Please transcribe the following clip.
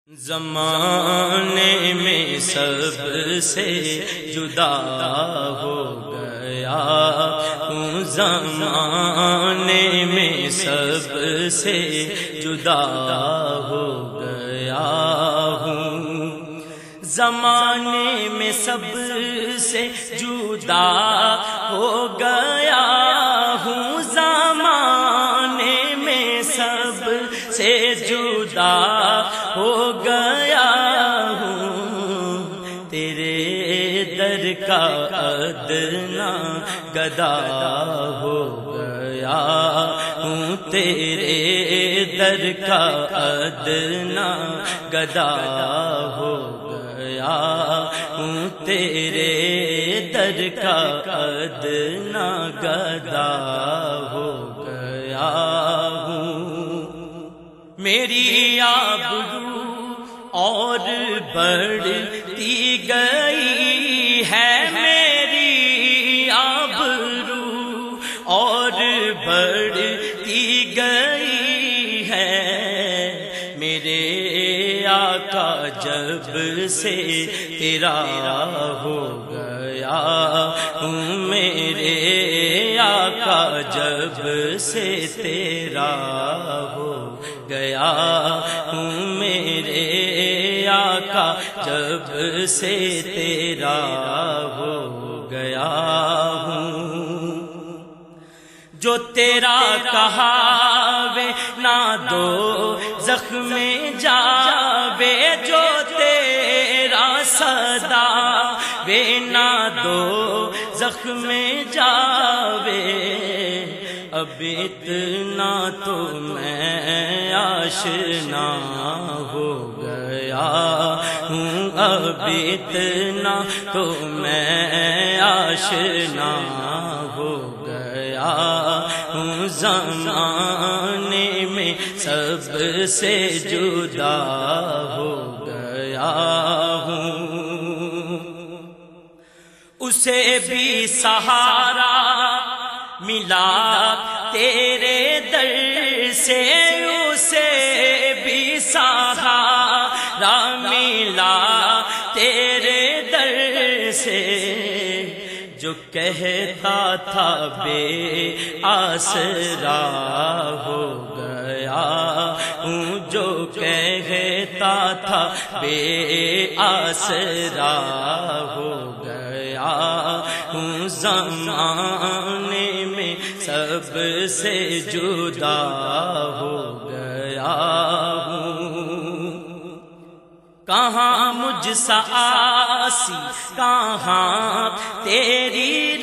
زمانے میں سب سے جدا ہو گیا ہوں، زمانے میں سب سے جدا ہو گیا ہوں، زمانے میں سب سے جدا ہو گیا ہوں، زمانے میں سب سے جدا ہو گیا ہوں، تیرے در کا ادنا گدا ہو گیا ہوں، تیرے در کا ادنا گدا ہو گیا ہوں، تیرے در کا ادنا گدا ہو گیا ہوں، میری آبرو اور بڑھتی گئی ہے، میری آبرو اور بڑھتی گئی ہے، میرے آقا جب سے تیرا ہو گیا ہوں، میرے آقا جب سے تیرا ہو گیا ہوں، میرے آقا جب سے تیرا ہو گیا ہوں، جو تیرا کہا وے نہ دو زخم جاوے، جو تیرا صدا وے نہ دو زخم جاوے، اب اتنا تو میں آشنا ہو گیا ہوں، اب اتنا تو میں آشنا ہو گیا ہوں، زمانے میں سب سے جدا ہو گیا ہوں، اسے بھی سہارا ملا تیرے در سے، اسے بھی سہارا ملا تیرے در سے، جو کہتا تھا بے آسرا ہو گیا ہوں، جو کہتا تھا بے آسرا ہو گیا ہوں، زمانے میں سب سے جدا ہو گیا ہوں، کہاں مجھ سا آسی، کہاں تیری